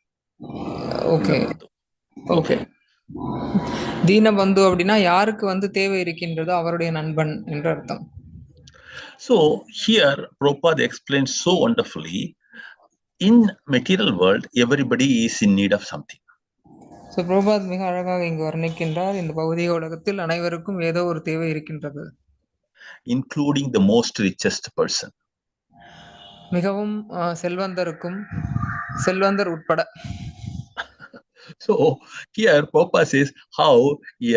Okay. Dinabandhu அப்படின்னா யாருக்கு வந்து தேவை இருக்கின்றதோ அவருடைய நண்பன் என்று அர்த்தம். So here Prabhupada explains so wonderfully, in material world everybody is in need of something. So Prabhupada மிக அழகாக இங்கு வர்ணிக்கின்றார், இந்த பௌதிக உலகத்தில் அனைவருக்கும் ஏதோ ஒரு தேவை இருக்கின்றது, including the most richest person. மிகவும் செல்வந்தர் உட்பட. So here Prabhupada says how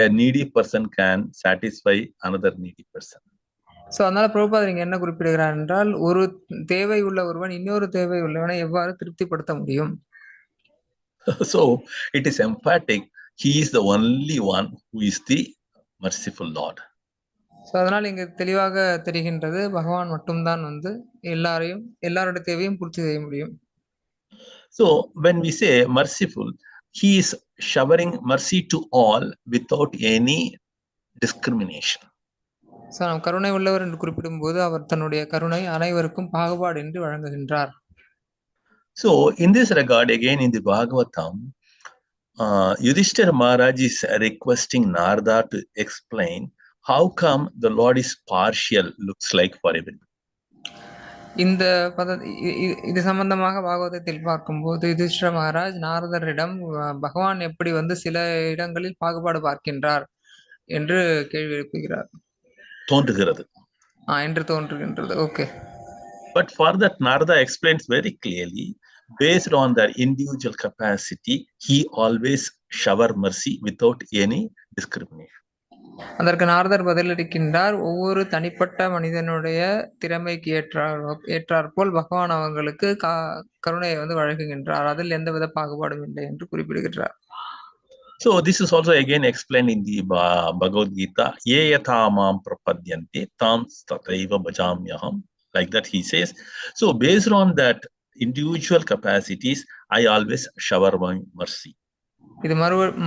a needy person can satisfy another needy person. So அதனால பிரபுபாதர் இங்க என்ன குறிப்பிடுகிறார் என்றால், ஒரு தேவை உள்ள ஒருவன் இன்னொரு தேவை உள்ளவனை எவ்வாறு திருப்திப்படுத்த முடியும். So it is emphatic, he is the only one who is the merciful Lord. So அதனால இங்க தெளிவாக தெரிகின்றது, பகவான் மட்டும்தான் வந்து எல்லாருடைய தேவையும் பூர்த்தி செய்ய முடியும். So when we say merciful, he is showering mercy to all without any discrimination. So நாம் கருணை உள்ளவர் என்று குறிப்பிடும்போது அவர் தன்னுடைய கருணை அனைவருக்கும் பாகுபாடின்றி வழங்குகின்றார். So in this regard, again in the Bhagavatam, Yudhishthira Maharaj is requesting Narada to explain How come the Lord is partial, looks like for everyone? இந்த இது சம்பந்தமாக பாகவதத்தில் பார்க்கும்போது யுதிஷ்டிர மகாராஜ் நாரதரிடம் பகவான் எப்படி சில இடங்களில் பாகுபாடு பார்க்கின்றார் என்று கேள்வி எழுப்புகிறார். தோன்றுகிறது. என்று தோன்றுகின்றது. Okay. But for that, Narada explains very clearly, based on their individual capacity, he always shower mercy without any discrimination. அதற்கு நாரதர் பதிலளிக்கின்றார், ஒவ்வொரு தனிப்பட்ட மனிதனுடைய திறமைக்கு ஏற்றாற்போல் பகவான் அவங்களுக்கு கருணையை வழங்குகின்றார், அதில் எந்தவித பாகுபாடும் இல்லை என்று குறிப்பிடுகின்றார். So this is also again explained in the Bhagavad Gita, ye yathamam prapadyante tam tathaiva bhajamyaham. Like that he says. So based on that individual capacities, I always shower my mercy. இது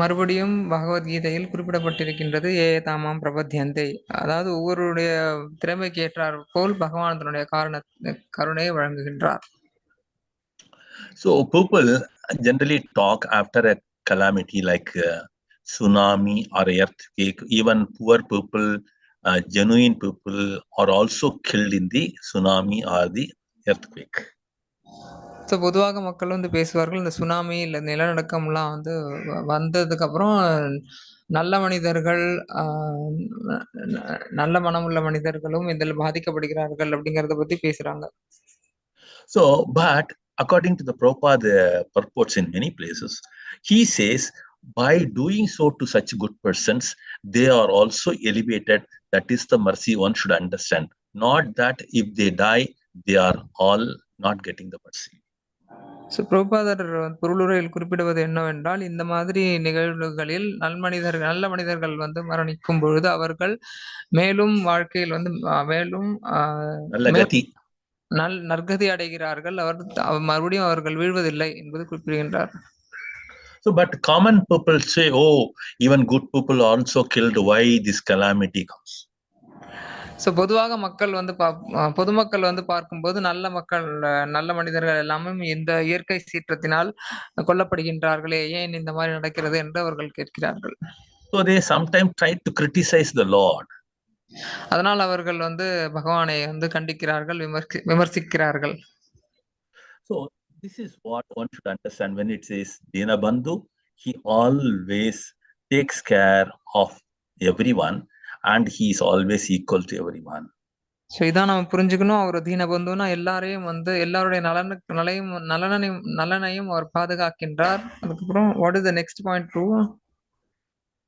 மறுபடியும் பகவத்கீதையில் குறிப்பிடப்பட்டிருக்கின்றது, ஏ தாமாம் பிரபத்தியந்தை. அதாவது ஒவ்வொருடைய திறமைக்கு ஏற்றார் போல் பகவான் தன்னுடைய கருணையை வழங்குகின்றார். So people generally talk after a calamity like tsunami or earthquake. Even poor people, genuine people are also killed in the tsunami or the earthquake. So பொதுவாக மக்கள் பேசுவார்கள், இந்த சுனாமி இல்லை நிலநடுக்கம்லாம் வந்ததுக்கு அப்புறம் நல்ல மனிதர்கள், நல்ல மனமுள்ள மனிதர்களும் இதில் பாதிக்கப்படுகிறார்கள் அப்படிங்கிறத பத்தி பேசுறாங்க. So, but according to the Prabhupada purports in many places, he says, by doing so to such good persons, they are also elevated. That is the mercy one should understand. Not that if they die, they are all not getting the mercy. So பிரபுபாதர் பொருளுரையில் குறிப்பிடுவது என்னவென்றால், இந்த மாதிரி நிகழ்வுகளில் நல்ல மனிதர்கள் மரணிக்கும் பொழுது அவர்கள் மேலும் வாழ்க்கையில் மேலும் நற்கதி அடைகிறார்கள், மறுபடியும் அவர்கள் வீழ்வதில்லை என்பது குறிப்பிடுகின்றார். So, but common people say, oh, even good people also killed. Why this calamity comes? So பொதுவாக பொதுமக்கள் பார்க்கும்போது நல்ல மனிதர்கள் எல்லாமே இந்த இயற்கை சீற்றத்தினால் கொல்லப்படுகின்றார்களே, ஏன் இந்த மாதிரி நடக்கிறது என்று அவர்கள் கேட்கிறார்கள். So they sometimes try to criticize the Lord. அதனால் அவர்கள் பகவானை கண்டிக்கிறார்கள், விமர்சிக்கிறார்கள். So this is what one should understand when it says Dinabandhu. He always takes care of everyone and he is always equal to everyone. So இதான் நம்ம புரிஞ்சுக்கணும். அவர் தீனபந்துனா எல்லாரையும் எல்லாருடைய நலனையும் அவர் பாதுகாக்கின்றார். அதுக்கப்புறம் what is the next point?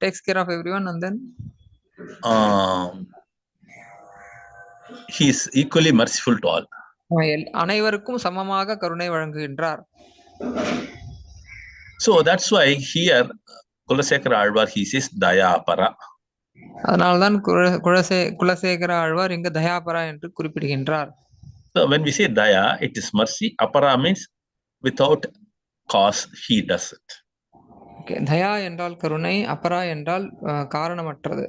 Takes care of everyone and then he is equally merciful to all. அனைவருக்கும் சமமாக கருணை வழங்குகின்றார். So that's why here Kulasekara Alvar he says Dayapara. அதனால்தான் குலசேகர ஆழ்வார் இங்கு தயாபரா என்று குறிப்பிடுகின்றார். So when we say Daya, it is mercy. Apara means without cause he does it. Okay. தயா என்றால் கருணை, அபரா என்றால் காரணமற்றது.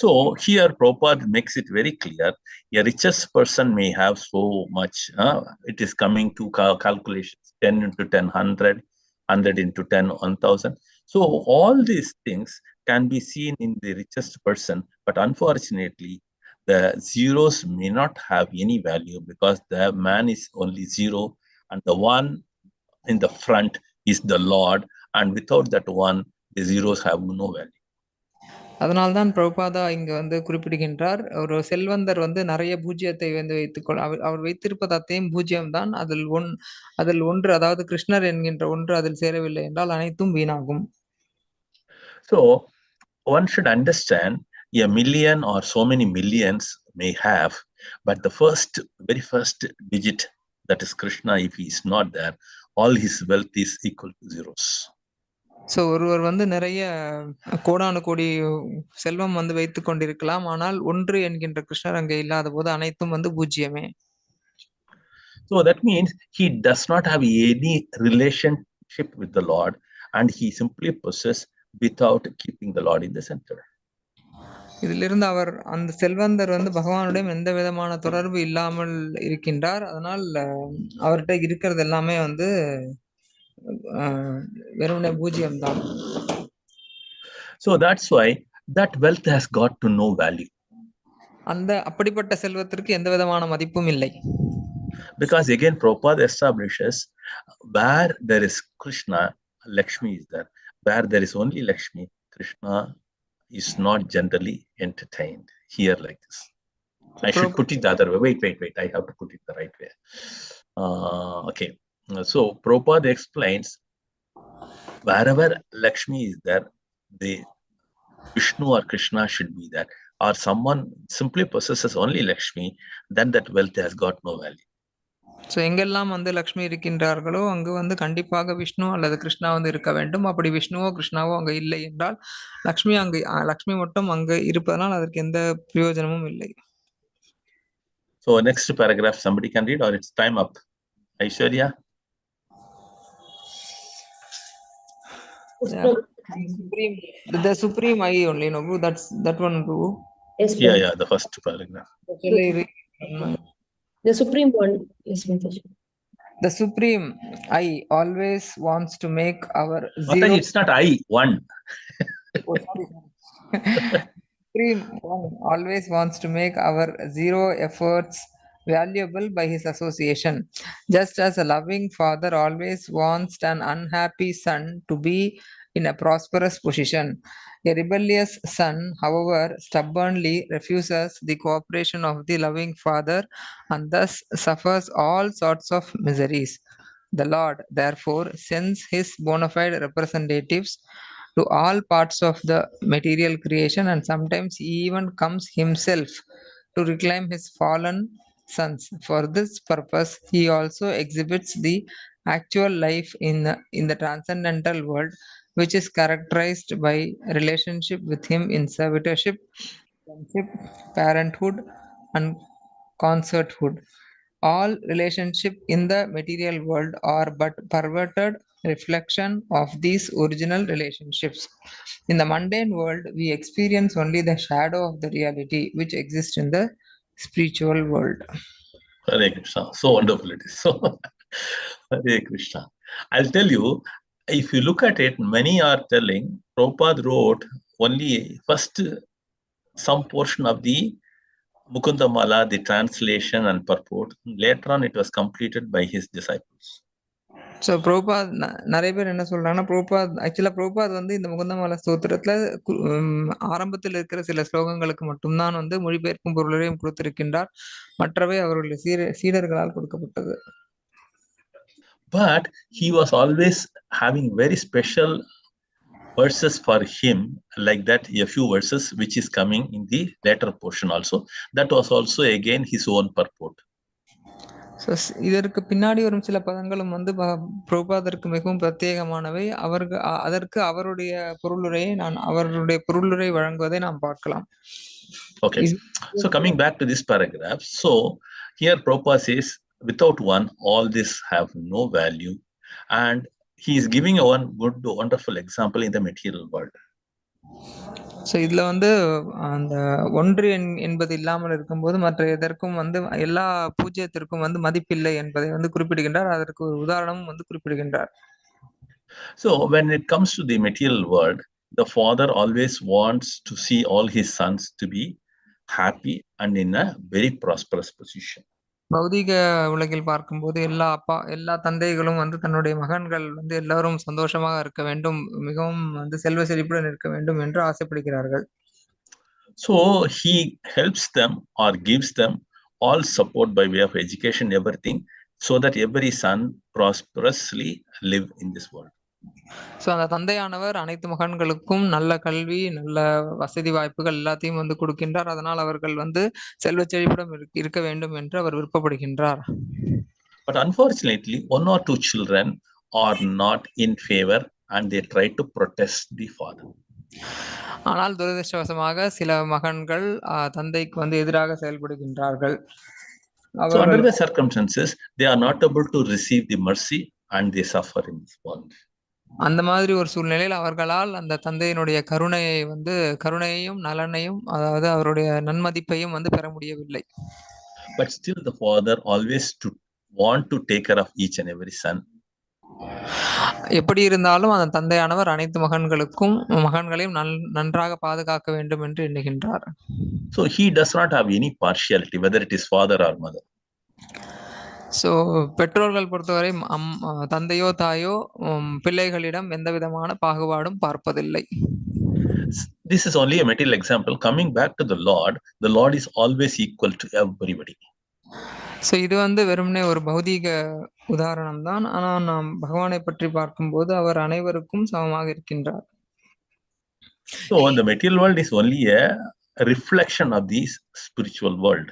So here Prabhupada makes it very clear, a richest person may have so much, it is coming to calculations, 10 into 10, 100, 100 into 10, 1000. So all these things can be seen in the richest person, but unfortunately, the zeros may not have any value because the man is only zero and the one in the front is the Lord, and without that one, the zeros have no value. அதனால்தான் பிரபுபாதா இங்க குறிப்பிடுகின்றார், ஒரு செல்வந்தர் நிறைய பூஜ்ஜியத்தை வைத்துக்கொள், அவர் வைத்திருப்பது அத்தையும் பூஜ்ஜியம் தான், அதில் ஒன்று, அதாவது கிருஷ்ணர் என்கின்ற ஒன்று அதில் சேரவில்லை என்றால் அனைத்தும் வீணாகும். So one should understand, a million or so many millions may have, but the very first digit, that is Krishna, if he is not there, all his wealth is equal to zeros. So ஒருவர் நிறைய கோடானு கோடி செல்வம் வைத்துக் கொண்டிருக்கலாம், ஆனால் ஒன்று என்கின்ற கிருஷ்ணர் அங்கே இல்லாத போது அனைத்தும் பூஜ்ஜியமே. So that means he does not have any relationship with the Lord and he simply possesses without keeping the Lord in the center. இதிலிருந்து அவர் அந்த செல்வந்தர் பகவானுடைய எந்த விதமான தொடர்பு இல்லாமல் இருக்கின்றார். அதனால் அவர்கிட்ட இருக்கிறது எல்லாமே வெறுமனே பூஜ்ஜியம் தான். So that's why that wealth has got to no value. அந்த அப்படிப்பட்ட செல்வத்திற்கு எந்த விதமான மதிப்பும் இல்லை. Because again, Prabhupada establishes where there is Krishna, Lakshmi is there. Where there is only Lakshmi, Krishna is not generally entertained. Here like this. I should put it the other way. Wait. I have to put it the right way. Okay. So Prabhupada explains wherever Lakshmi is there, the Vishnu or Krishna should be there. Or someone simply possesses only Lakshmi, then that wealth has got no value. So எங்கெல்லாம் வந்து லக்ஷ்மி இருக்கின்றார்களோ அங்கு வந்து கண்டிப்பாக விஷ்ணு அல்லது கிருஷ்ணா வந்து இருக்க வேண்டும். அப்படி விஷ்ணுவோ கிருஷ்ணாவோ அங்கு இல்லை என்றால் லக்ஷ்மி மட்டும் அங்கு இருப்பதனால் அதற்கு எந்த பிரயோஜனமும் இல்லை. So next paragraph somebody can read, or it's time up. Aishwarya? Yeah. The supreme I only, no, that one too. Yes, Yeah, the first paragraph. The supreme one is Mataji. The supreme I always wants to make our zero. Mataji, it's not I, one. Oh, sorry. Supreme one always wants to make our zero efforts valuable by his association. Just as a loving father always wants an unhappy son to be in a prosperous position. A rebellious son, however, stubbornly refuses the cooperation of the loving father and thus suffers all sorts of miseries. The Lord, therefore, sends his bona fide representatives to all parts of the material creation, and sometimes he even comes himself to reclaim his fallen sons. For this purpose, he also exhibits the actual life in the transcendental world, which is characterized by relationship with him in servitorship, friendship, parenthood, and concerthood. All relationship in the material world are but perverted reflection of these original relationships. In the mundane world, we experience only the shadow of the reality which exists in the spiritual world. Hare Krishna. So wonderful it is. So Hare Krishna. I'll tell you, if you look at it, many are telling Prabhupada wrote only first some portion of the Mukundamala, the translation and purport. Later on, it was completed by his disciples. So Prabhupad நிறைய பேர் என்ன சொல்றாங்கன்னா, ப்ரோபாத் வந்து இந்த முகுந்தமாலா ஸ்தோத்திரத்துல ஆரம்பத்தில் இருக்கிற சில ஸ்லோகங்களுக்கு மட்டும்தான் வந்து மொழிபெயர்க்கும் பொருளையும் கொடுத்திருக்கின்றார். மற்றவை அவருடைய சீடர்களால் கொடுக்கப்பட்டது. But he was always having very special verses for him, like that a few verses which is coming in the later portion also. That was also again his own purport. So இதற்கு பின்னாடி வரும் சில பதங்களும் வந்து பிரபுபாதருக்கு மிகவும் பிரத்யேகமானவை. அதற்கு அவருடைய பொருளுரை வழங்குவதை நாம் பார்க்கலாம். Okay, so coming back to this paragraph, so here Prabhupada says, without one, all this have no value, and he is giving a one good, wonderful example in the material world. So இதுல வந்து அந்த ஒன்று என்பது இல்லாமல் இருக்கும்போது மற்ற எதற்கும் வந்து எல்லா பூஜ்யத்திற்கும் வந்து மதிப்பில்லை என்பதை வந்து குறிப்பிடுகின்றார். அதற்கு ஒரு உதாரணமும் வந்து குறிப்பிடுகின்றார். So when it comes to the material world, the father always wants to see all his sons to be happy and in a very prosperous position. பௌதிக உலகில் பார்க்கும்போது எல்லா தந்தைகளும் வந்து தன்னுடைய மகன்கள் வந்து எல்லாரும் சந்தோஷமாக இருக்க வேண்டும், மிகவும் வந்து செல்வ செழிப்புடன் இருக்க வேண்டும் என்று ஆசைப்படுகிறார்கள். So he helps them or gives them all support by way of education, everything, so that every son prosperously live in this world. So அந்த தந்தையானவர் அனைத்து மகன்களுக்கும் நல்ல கல்வி, நல்ல வசதி வாய்ப்புகள் எல்லாத்தையும் வந்து கொடுக்கின்றார். அதனால் அவர்கள் வந்து செல்வ செழிப்புடன் இருக்க வேண்டும் என்று அவர் விருப்பப்படுகின்றார். But unfortunately, one or two children are not in favor and they try to protest the father. ஆனால் துரதிர்ஷ்டவசமாக சில மகன்கள் தந்தைக்கு வந்து எதிராக செயல்படுகின்றார்கள். So under the circumstances, they are not able to receive the mercy and they suffer in this world. அந்த மாதிரி ஒரு சூழ்நிலையில் அவர்களால் அந்த தந்தையினுடைய கருணையையும் நலனையும், அதாவது அவருடைய நன்மதிப்பையும் வந்து பெற முடியவில்லை. But still the father always want to take care of each and every son எப்படி இருந்தாலும் அந்த தந்தையானவர் அனைத்து மகன்களையும் நன்றாக பாதுகாக்க வேண்டும் என்று எண்ணுகின்றார். So he does not have any partiality, whether it is father or mother. So பெற்றோர்கள் பொறுத்தவரை தந்தையோ தாயோ பிள்ளைகளிடம் எந்த விதமான பாகுபாடும் பார்ப்பதில்லை. This is only a material example. Coming back to the Lord is always equal to everybody. So இது வெறுமனே ஒரு பௌதீக உதாரணம் தான். ஆனால் நாம் பகவானை பற்றி பார்க்கும்போது அவர் அனைவருக்கும் சமமாக இருக்கின்றார். So the material world is only a reflection of the spiritual world.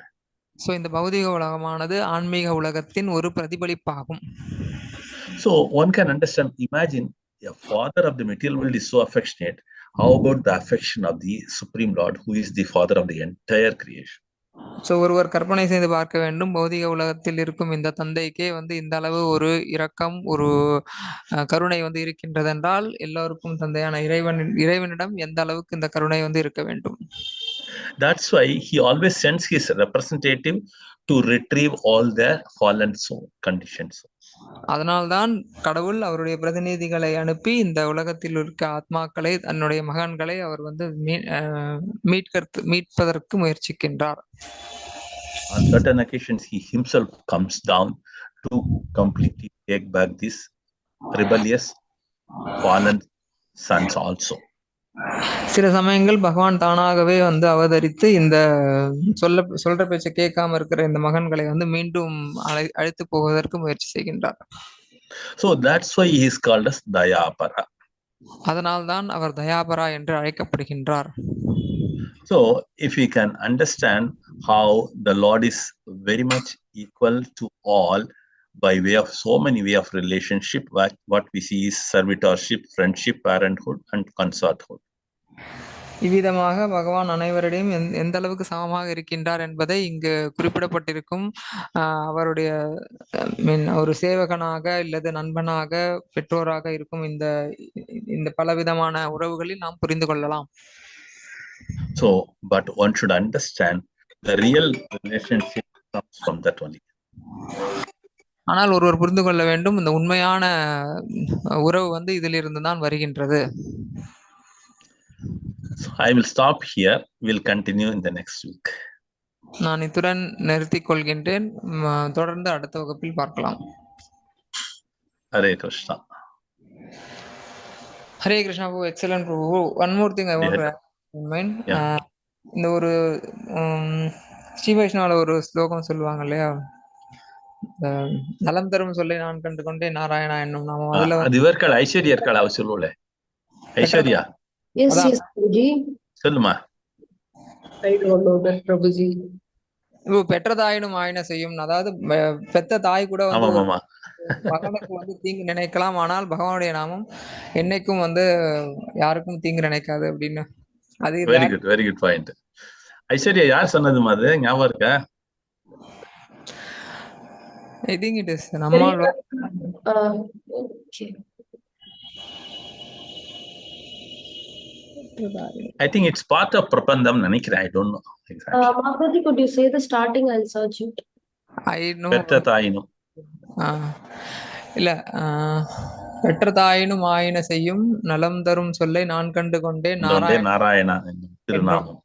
So இந்த பௌதிக உலகமானது ஆன்மீக உலகத்தின் ஒரு பிரதிபலிப்பாகும். So one can understand, imagine a father of the material world is so affectionate. How about the affection of the Supreme Lord, who is the father of the entire creation? So ஒருவர் கற்பனை செய்து பார்க்க வேண்டும், பௌதிக உலகத்தில் இருக்கும் இந்த தந்தைக்கே இந்த அளவு ஒரு இரக்கம், ஒரு கருணை இருக்கின்றது என்றால் எல்லோருக்கும் தந்தையான இறைவனிடம் எந்த அளவுக்கு இந்த கருணை இருக்க வேண்டும். That's why he always sends his representative to retrieve all their fallen soul conditions. அதனால்தான் கடவுள் அவருடைய பிரதிநிதிகளை அனுப்பி இந்த உலகத்தில் இருக்க ஆத்மாக்களை, தன்னுடைய மகன்களை அவர் மீட்பதற்கு முயற்சிக்கின்றார். On certain occasions he himself comes down to completely take back these rebellious fallen sons also. சில சமயங்கள் பகவான் தானாகவே அவதரித்து இந்த சொல்ற பேச்ச கேட்காம இருக்கிற இந்த மகன்களை மீண்டும் அழைத்து போவதற்கு முயற்சி செய்கின்றார். So that's why he is called as Dayapara. அதனால்தான் அவர் தயாபரா என்று அழைக்கப்படுகின்றார். So if we can understand how the Lord is very much equal to all by way of so many way of relationship, what we see is servitorship, friendship, parenthood and consorthood. இவ்விதமாக பகவான் அனைவரிடையும் எந்த அளவுக்கு சமமாக இருக்கின்றார் என்பதை இங்கு குறிப்பிடப்பட்டிருக்கும் அவருடைய ஒரு சேவகனாக இல்லது நண்பனாக, பெற்றோராக இருக்கும் இந்த பலவிதமான உறவுகளில் நாம் புரிந்து கொள்ளலாம். So but one should understand the real relationship comes from that only. ஆனால் ஒருவர் புரிந்து கொள்ள வேண்டும், இந்த உண்மையான உறவு இதிலிருந்து தான் வருகின்றது. So I will stop here. We'll continue in the next week. நான் இத்துடன் நிறுத்திக் கொள்கின்றேன். தொடர்ந்து அடுத்த வகுப்பில் பார்க்கலாம். Hare Krishna. Hare Krishna, excellent Prabhu. One more thing I want to add in mind. இந்த ஒரு ஸ்ரீ வைஷ்ணவால ஒரு ஸ்லோகம் சொல்லுவாங்க இல்லையா, நலம் தரும் சொல்லை நான் கண்டு கொண்டே நாராயணா என்னும் நாமம். அதுல இவர்கள் ஐஸ்வர்யா இருக்காள், அவ சொல்லுவோல ஐஸ்வர்யா. Yes, Prabhuji. சொல்லுமா. I don't know that, Prabhuji. பெற்ற தாயினும் ஆயின செய்யும். அதாவது பெத்த தாய் கூட மகனுக்கு தீங்கு நினைக்கலாம், ஆனால் பகவானுடைய நாமம் என்னைக்கும் யாருக்கும் தீங்கு நினைக்காது அப்படின்னு. அது வெரி குட் பாயிண்ட். ஐஸ்வர்யா யார் சொன்னது மாதிரி ஞாபகம் இருக்கா? I think it is நம்மால். Okay. I think it's part of Prabandham நினைக்கிறேன். I don't know exactly. Prabhuji, could you say the starting? I'll search it. I know. பெற்ற தாயினும் இல்ல, பெற்ற தாயினும் ஆயின செய்யும் நலம் தரும் சொல்லை நான் கண்டு கொண்டே நாராயணா என்னும் திருநாமம்.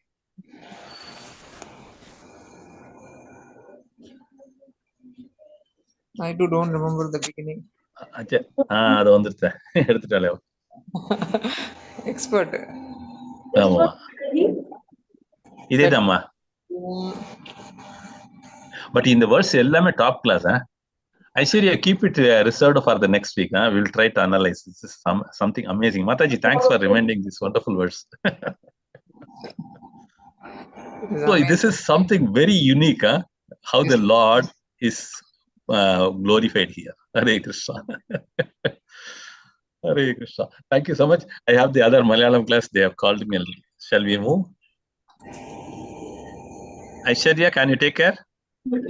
I too don't remember the beginning. அது வந்துருச்சு, எடுத்துட்டாலே எக்ஸ்பர்ட். ஆமா இதேதாம்மா. பட் இந்த வேர்ட்ஸ் எல்லாமே top class. Aishwarya, keep it reserved for the next week. We'll try to analyze. This is something amazing. Mataji, thanks for reminding these wonderful words. So this is something very unique, how the Lord is glorified here. Hare Krishna. Hare Krishna. Thank you so much. I have the other Malayalam class. They have called me. Shall we move? Aishwarya, can you take care?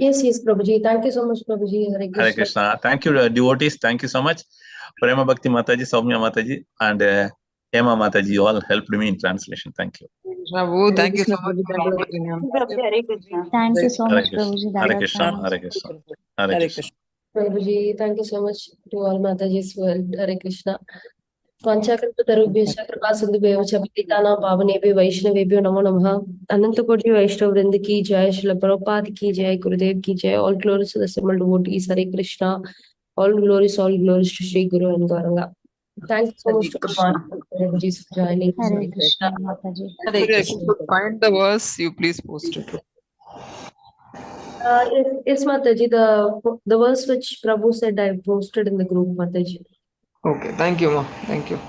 Yes, Prabhuji. Thank you so much, Prabhuji. Hare Krishna. Hare Krishna. Thank you, devotees. Thank you so much. Prema Bhakti Mataji, Soumya Mataji, and Hema Mataji, you all helped me in translation. Thank you. Thank you so much. Thank you so much, Prabhuji. Hare Krishna. Hare Krishna. Hare Krishna. Prabhuji, thank you so much to all Mataji's world. Hare Krishna. Panchakrita Kripa Sindhu Bevacha Patitana Pavanebhyo Vaishnavebhyo Namo Namaha. Ananta Koti Vaishnav Vrinda ki jai, Srila Prabhupada ki jai, Gurudev ki jai. All glories to the assembled devotees. Hare Krishna. All glories to Shri Guru and Gauranga. Thank you so much to Prabhuji for joining. Hare Krishna, Mataji. Sorry, if you could find the verse, you please post it. Yes, Mataji, the verse which Prabhu said I posted in the group, Mataji. Okay, thank you, Ma. Thank you.